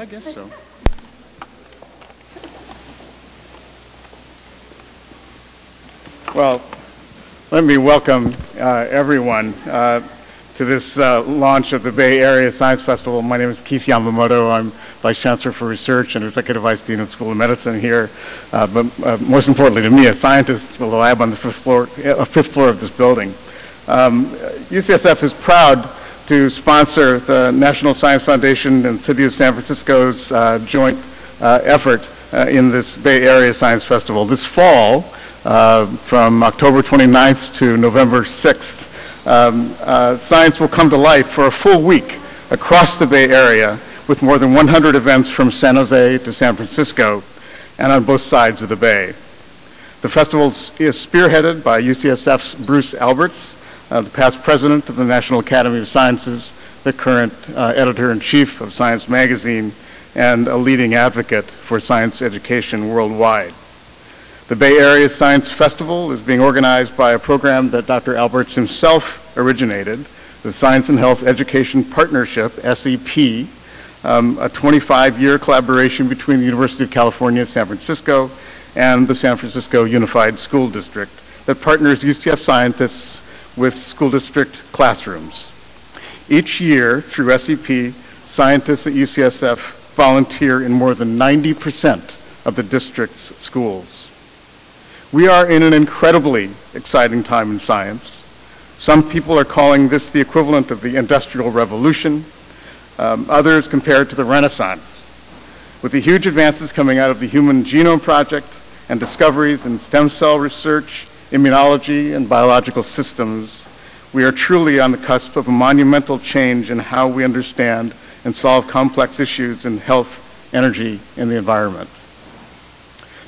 I guess so. Well, let me welcome everyone to this launch of the Bay Area Science Festival. My name is Keith Yamamoto. I'm Vice Chancellor for Research and Executive Vice Dean of the School of Medicine here. But most importantly to me, a scientist with a lab on the fifth floor of this building. UCSF is proud to sponsor the National Science Foundation and City of San Francisco's joint effort in this Bay Area Science Festival. This fall, from October 29th to November 6th, science will come to life for a full week across the Bay Area with more than 100 events from San Jose to San Francisco and on both sides of the Bay. The festival is spearheaded by UCSF's Bruce Alberts, the past president of the National Academy of Sciences, the current editor-in-chief of Science Magazine, and a leading advocate for science education worldwide. The Bay Area Science Festival is being organized by a program that Dr. Alberts himself originated, the Science and Health Education Partnership, SEP, a 25-year collaboration between the University of California, San Francisco, and the San Francisco Unified School District that partners UCF scientists with school district classrooms. Each year, through SEP, scientists at UCSF volunteer in more than 90% of the district's schools. We are in an incredibly exciting time in science. Some people are calling this the equivalent of the Industrial Revolution. Others compare it to the Renaissance. With the huge advances coming out of the Human Genome Project and discoveries in stem cell research, immunology, and biological systems, we are truly on the cusp of a monumental change in how we understand and solve complex issues in health, energy, and the environment.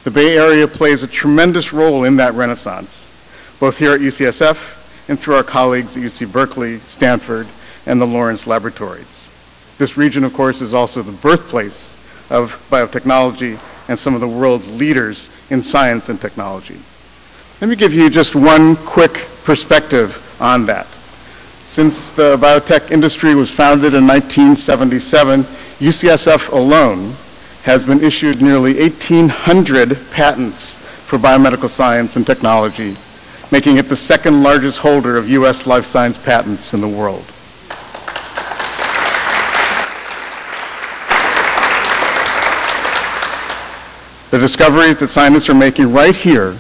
The Bay Area plays a tremendous role in that renaissance, both here at UCSF and through our colleagues at UC Berkeley, Stanford, and the Lawrence Laboratories. This region, of course, is also the birthplace of biotechnology and some of the world's leaders in science and technology. Let me give you just one quick perspective on that. Since the biotech industry was founded in 1977, UCSF alone has been issued nearly 1,800 patents for biomedical science and technology, making it the second largest holder of U.S. life science patents in the world. The discoveries that scientists are making right here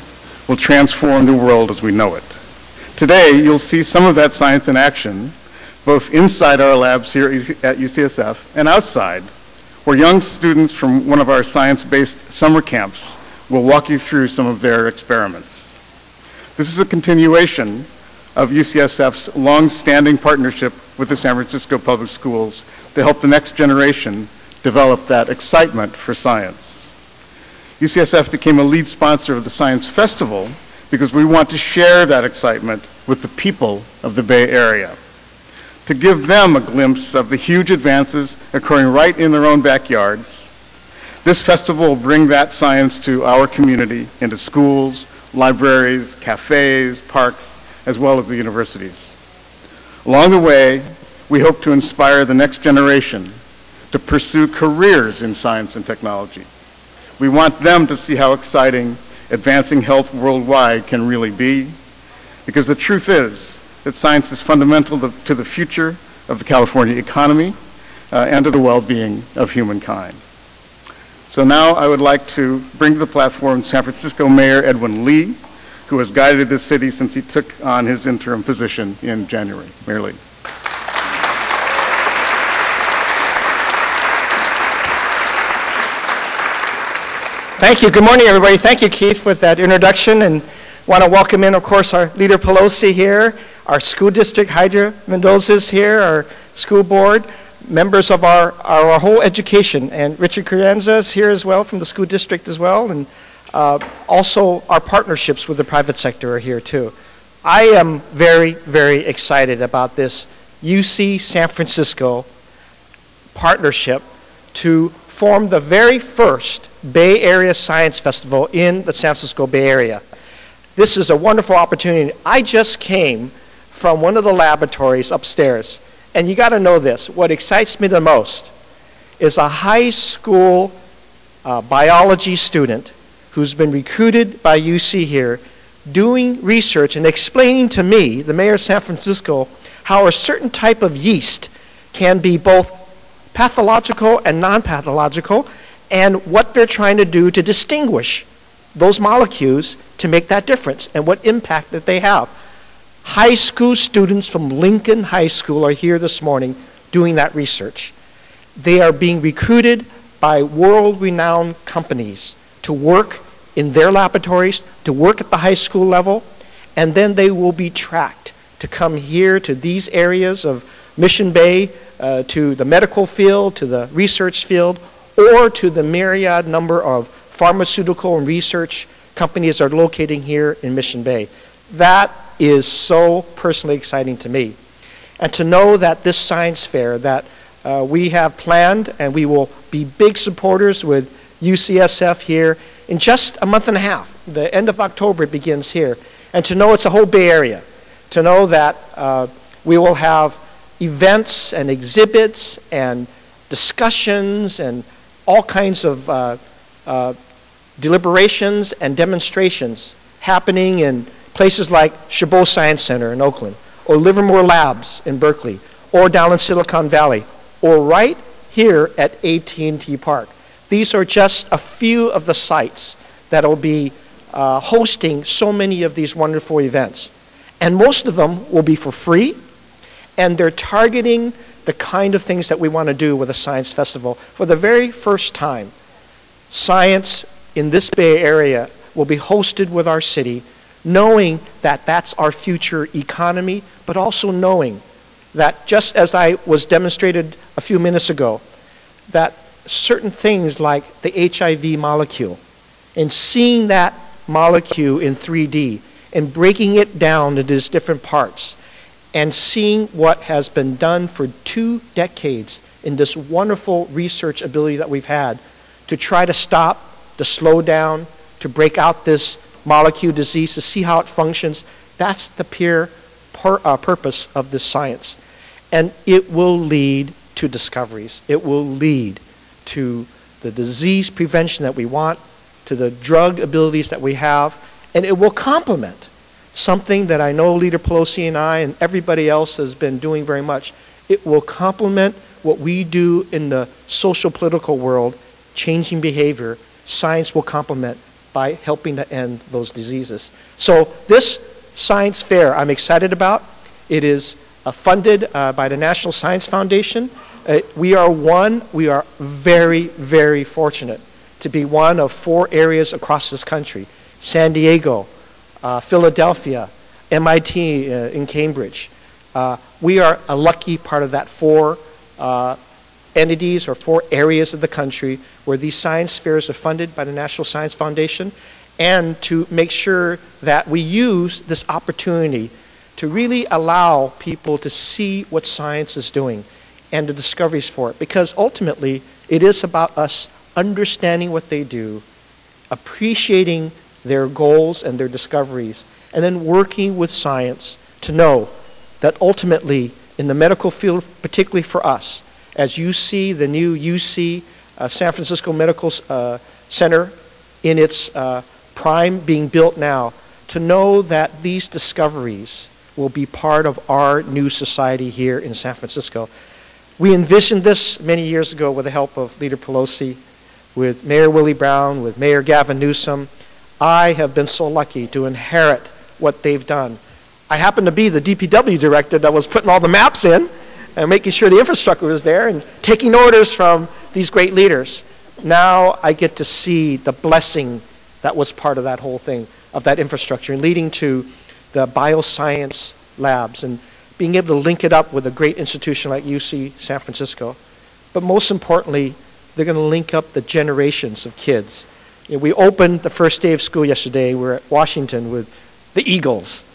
will transform the world as we know it. Today, you'll see some of that science in action, both inside our labs here at UCSF and outside, where young students from one of our science-based summer camps will walk you through some of their experiments. This is a continuation of UCSF's long-standing partnership with the San Francisco Public Schools to help the next generation develop that excitement for science. UCSF became a lead sponsor of the Science Festival because we want to share that excitement with the people of the Bay Area, to give them a glimpse of the huge advances occurring right in their own backyards. This festival will bring that science to our community, into schools, libraries, cafes, parks, as well as the universities. Along the way, we hope to inspire the next generation to pursue careers in science and technology. We want them to see how exciting advancing health worldwide can really be, because the truth is that science is fundamental to the future of the California economy and to the well-being of humankind. So now I would like to bring to the platform San Francisco Mayor Edwin Lee, who has guided this city since he took on his interim position in January. Mayor Lee. Thank you. Good morning, everybody. Thank you, Keith, with that introduction, and want to welcome in, of course, our leader Pelosi here, our school district, Hydra Mendoza's here, our school board, members of our whole education, and Richard Carranza is here as well from the school district as well, and also our partnerships with the private sector are here too. I am very, very excited about this UC San Francisco partnership to form the very first Bay Area Science Festival in the San Francisco Bay Area. This is a wonderful opportunity. I just came from one of the laboratories upstairs, and you got to know this. What excites me the most is a high school biology student who's been recruited by UC here, doing research and explaining to me, the mayor of San Francisco, how a certain type of yeast can be both pathological and non-pathological, and what they're trying to do to distinguish those molecules to make that difference and what impact that they have. High school students from Lincoln High School are here this morning doing that research. They are being recruited by world-renowned companies to work in their laboratories, to work at the high school level, and then they will be tracked to come here to these areas of Mission Bay, to the medical field, to the research field, or to the myriad number of pharmaceutical and research companies that are locating here in Mission Bay. That is so personally exciting to me. And to know that this science fair that we have planned, and we will be big supporters with UCSF here in just a month and a half. The end of October it begins here. And to know it's a whole Bay Area. To know that we will have events and exhibits and discussions and all kinds of deliberations and demonstrations happening in places like Chabot Science Center in Oakland, or Livermore Labs in Berkeley, or down in Silicon Valley, or right here at AT&T Park. These are just a few of the sites that will be hosting so many of these wonderful events. And most of them will be for free, and they're targeting the kind of things that we want to do with a science festival. For the very first time, science in this Bay Area will be hosted with our city, knowing that that's our future economy, but also knowing that, just as I was demonstrated a few minutes ago, that certain things like the HIV molecule, and seeing that molecule in 3D and breaking it down into its different parts, and seeing what has been done for 2 decades in this wonderful research ability that we've had to try to stop, to slow down, to break out this molecule disease, to see how it functions. That's the pure purpose of this science. And it will lead to discoveries. It will lead to the disease prevention that we want, to the drug abilities that we have, and it will complement something that I know Leader Pelosi and I and everybody else has been doing very much. It will complement what we do in the social political world, changing behavior. Science will complement by helping to end those diseases. So this science fair I'm excited about. It is funded by the National Science Foundation. We are very, very fortunate to be one of 4 areas across this country: San Diego, Philadelphia, MIT in Cambridge. We are a lucky part of that 4 entities or 4 areas of the country where these science fairs are funded by the National Science Foundation, and to make sure that we use this opportunity to really allow people to see what science is doing and the discoveries for it. Because ultimately, it is about us understanding what they do, appreciating their goals and their discoveries, and then working with science to know that ultimately, in the medical field, particularly for us, as you see the new UC San Francisco Medical Center in its prime being built now, to know that these discoveries will be part of our new society here in San Francisco. We envisioned this many years ago with the help of Leader Pelosi, with Mayor Willie Brown, with Mayor Gavin Newsom. I have been so lucky to inherit what they've done. I happen to be the DPW director that was putting all the maps in and making sure the infrastructure was there and taking orders from these great leaders. Now I get to see the blessing that was part of that whole thing, of that infrastructure, and leading to the bioscience labs and being able to link it up with a great institution like UC San Francisco. But most importantly, they're going to link up the generations of kids. You know, we opened the first day of school yesterday. We were at Washington with the Eagles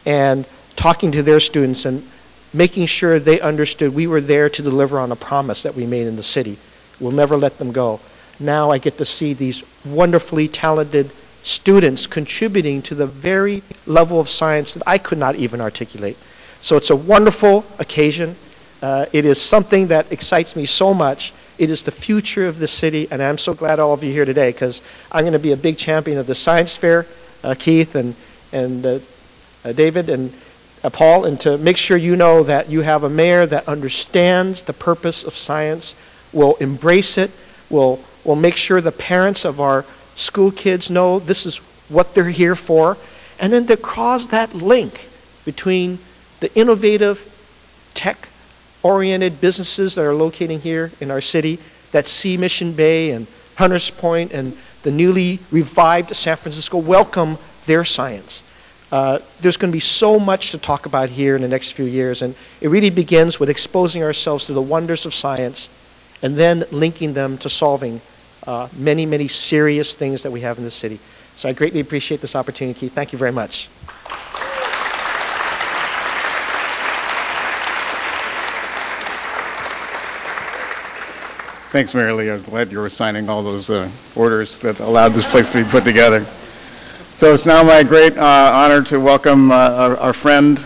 and talking to their students and making sure they understood we were there to deliver on a promise that we made in the city. We'll never let them go. Now I get to see these wonderfully talented students contributing to the very level of science that I could not even articulate. So it's a wonderful occasion. It is something that excites me so much, It is the future of the city, and I'm so glad all of you are here today because I'm going to be a big champion of the science fair, Keith and David and Paul, and to make sure you know that you have a mayor that understands the purpose of science, will embrace it, will make sure the parents of our school kids know this is what they're here for, and then to cause that link between the innovative, tech-oriented businesses that are locating here in our city that see Mission Bay and Hunters Point and the newly revived San Francisco welcome their science. There's going to be so much to talk about here in the next few years, and it really begins with exposing ourselves to the wonders of science and then linking them to solving many, many serious things that we have in the city. So I greatly appreciate this opportunity, Keith. Thank you very much. Thanks, Mary Lee. I'm glad you were signing all those orders that allowed this place to be put together. So it's now my great honor to welcome our friend,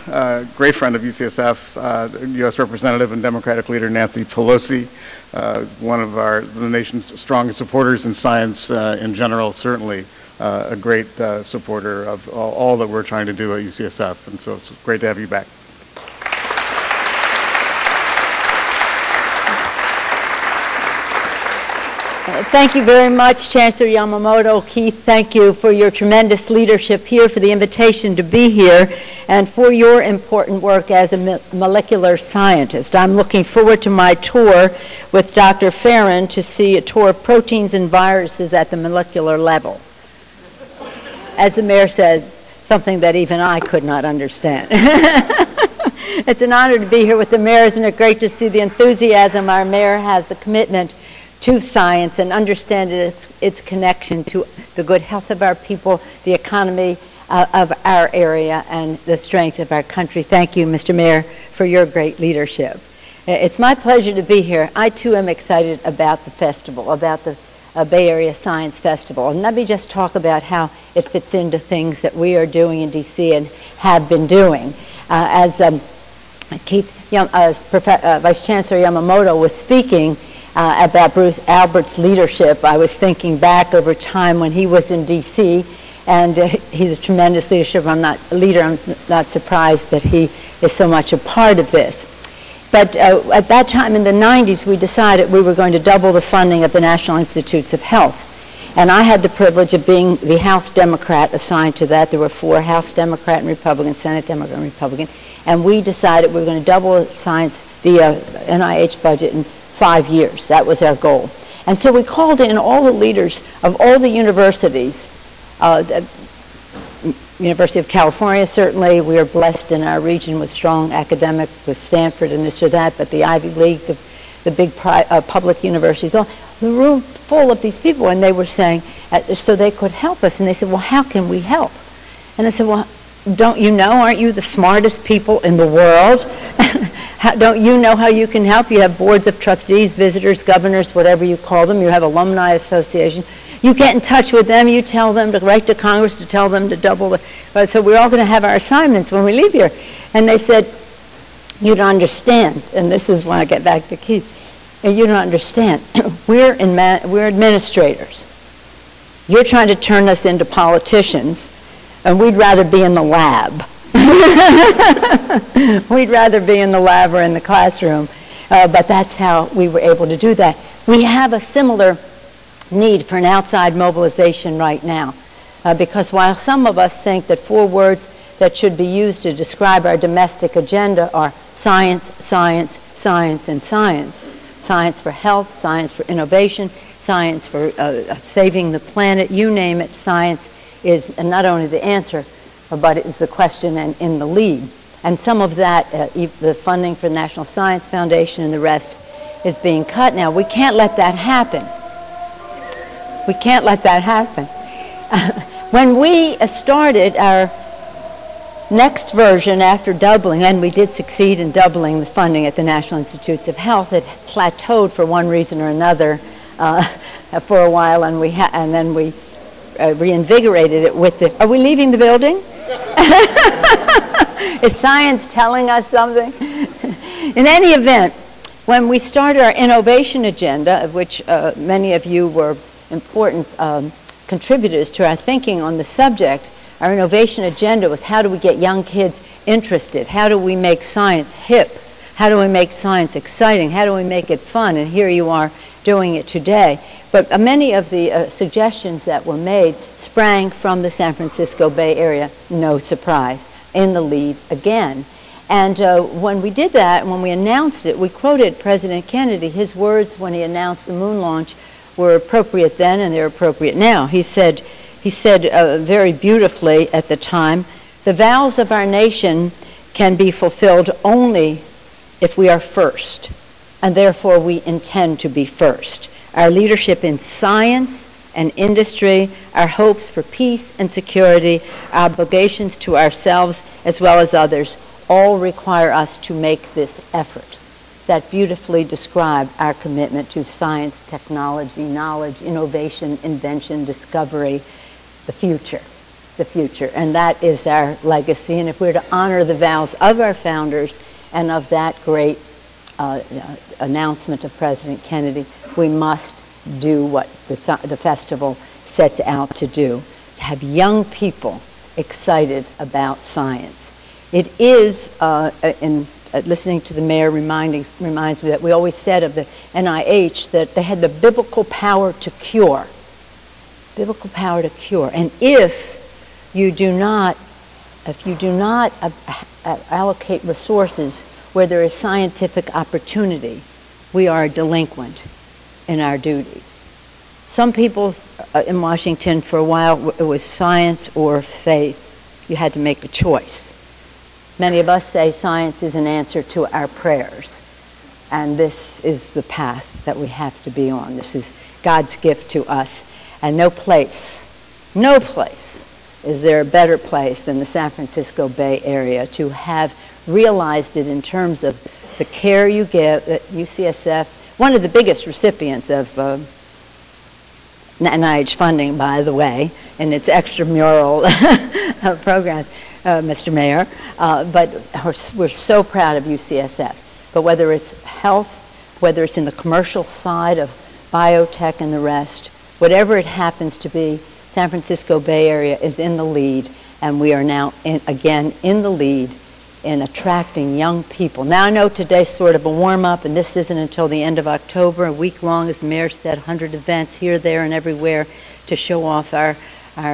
great friend of UCSF, U.S. Representative and Democratic Leader Nancy Pelosi, one of the nation's strongest supporters in science in general, certainly a great supporter of all that we're trying to do at UCSF. And so it's great to have you back. Thank you very much, Chancellor Yamamoto. Keith, thank you for your tremendous leadership here, for the invitation to be here, and for your important work as a molecular scientist. I'm looking forward to my tour with Dr. Farron to see a tour of proteins and viruses at the molecular level. As the mayor says, something that even I could not understand. It's an honor to be here with the mayor. Isn't it great to see the enthusiasm our mayor has, the commitment to science, and understand its connection to the good health of our people, the economy of our area, and the strength of our country. Thank you, Mr. Mayor, for your great leadership. It's my pleasure to be here. I, too, am excited about the festival, about the Bay Area Science Festival. And let me just talk about how it fits into things that we are doing in D.C. and have been doing. As Vice Chancellor Yamamoto was speaking, about Bruce Albert's leadership, I was thinking back over time when he was in D.C., and he's a tremendous leadership. I'm not surprised that he is so much a part of this. But at that time in the 90s, we decided we were going to double the funding of the National Institutes of Health. And I had the privilege of being the House Democrat assigned to that. There were 4 House Democrat and Republican, Senate Democrat and Republican, and we decided we were going to double the NIH budget in 5 years. That was our goal. And so we called in all the leaders of all the universities. The University of California, certainly. We are blessed in our region with strong academic, with Stanford and this or that, but the Ivy League, the big public universities, all the room full of these people, and they were saying, so they could help us. And they said, well, how can we help? And I said, well, don't you know, aren't you the smartest people in the world? Don't you know how you can help? You have boards of trustees, visitors, governors, whatever you call them. You have alumni association. You get in touch with them. You tell them to write to Congress to tell them to double the. So we're all going to have our assignments when we leave here. And they said, you don't understand. And this is when I get back to Keith. You don't understand. We're administrators. You're trying to turn us into politicians, and we'd rather be in the lab. We'd rather be in the lab or in the classroom, but that's how we were able to do that. We have a similar need for an outside mobilization right now, because while some of us think that 4 words that should be used to describe our domestic agenda are science, science, science, and science. Science for health, science for innovation, science for saving the planet, you name it, science is not only the answer, but it is the question and in the lead. And some of that, the funding for the National Science Foundation and the rest, is being cut now. We can't let that happen. We can't let that happen. When we started our next version after doubling, and we did succeed in doubling the funding at the National Institutes of Health, it plateaued for one reason or another for a while, and then we reinvigorated it with the. Are we leaving the building? Is science telling us something? In any event, When we started our innovation agenda, of which many of you were important contributors to our thinking on the subject, our innovation agenda was how do we get young kids interested? How do we make science hip? How do we make science exciting? How do we make it fun? And here you are doing it today. But many of the suggestions that were made sprang from the San Francisco Bay Area, no surprise, in the lead again. And when we did that, when we announced it, we quoted President Kennedy. His words when he announced the moon launch were appropriate then and they're appropriate now. He said very beautifully at the time, the vows of our nation can be fulfilled only if we are first, and therefore we intend to be first. Our leadership in science and industry, our hopes for peace and security, our obligations to ourselves as well as others, all require us to make this effort. That beautifully describe our commitment to science, technology, knowledge, innovation, invention, discovery, the future. And that is our legacy. And if we're to honor the vows of our founders and of that great announcement of President Kennedy, we must do what the festival sets out to do, to have young people excited about science. It is, listening to the mayor reminds me that we always said of the NIH that they had the biblical power to cure. Biblical power to cure. And if you do not allocate resources where there is scientific opportunity, we are delinquent in our duties. Some people in Washington, for a while, it was science or faith. You had to make a choice. Many of us say science is an answer to our prayers, and this is the path that we have to be on. This is God's gift to us, and no place is there a better place than the San Francisco Bay Area to have realized it in terms of the care you give at UCSF, one of the biggest recipients of NIH funding, by the way, in its extramural programs, Mr. Mayor, but we're so proud of UCSF. But whether it's health, whether it's in the commercial side of biotech and the rest, whatever it happens to be, San Francisco Bay Area is in the lead, and we are now, again, in the lead in attracting young people. Now, I know today's sort of a warm-up, and this isn't until the end of October, a week long, as the mayor said, 100 events here, there, and everywhere to show off our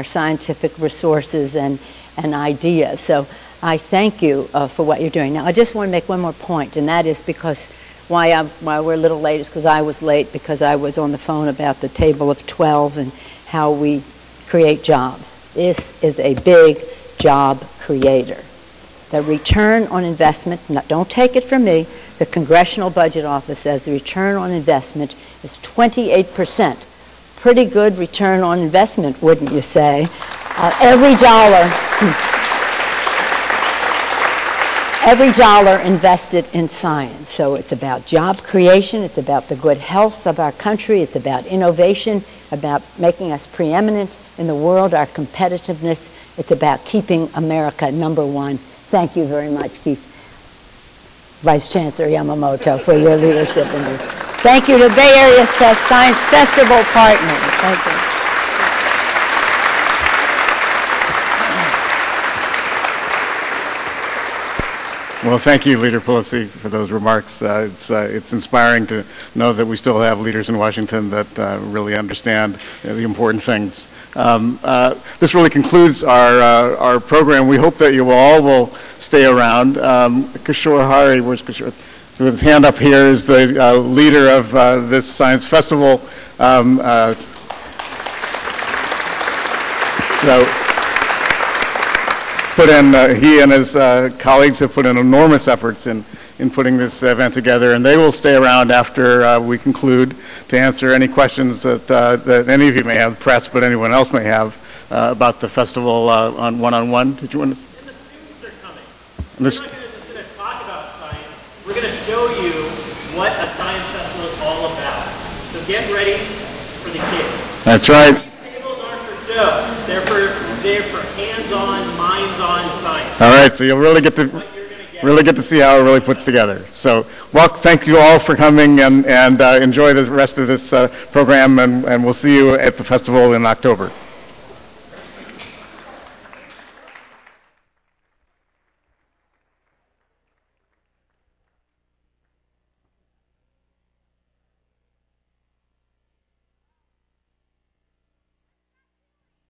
scientific resources and ideas. So I thank you for what you're doing. Now, I just want to make one more point, and that is because why we're a little late is because I was late, because I was on the phone about the table of 12 and how we create jobs. This is a big job creator. The return on investment, don't take it from me, the Congressional Budget Office says the return on investment is 28%. Pretty good return on investment, wouldn't you say? Every dollar invested in science. So it's about job creation, it's about the good health of our country, it's about innovation, about making us preeminent in the world, our competitiveness. It's about keeping America #1. Thank you very much, Keith. Vice Chancellor Yamamoto, for your leadership in this. Thank you to Bay Area Science Festival partners. Thank you. Well, thank you, Leader Pelosi, for those remarks. It's inspiring to know that we still have leaders in Washington that really understand the important things. This really concludes our program. We hope that you all will stay around. Kishore Hari, where's Kishore? With his hand up here, is the leader of this science festival. He and his colleagues have put in enormous efforts in putting this event together, and they will stay around after we conclude to answer any questions that any of you may have, press, but anyone else may have about the festival on one-on-one. Did you want to? And the students are coming. We're not just going to talk about science. We're going to show you what a science festival is all about. So get ready for the kids. That's right. These tables aren't for show. They're for hands-on, minds-on science. All right, so you'll really get to. What you're going to Really get to see how it really puts together. So, well, thank you all for coming, and enjoy the rest of this program, and we'll see you at the festival in October.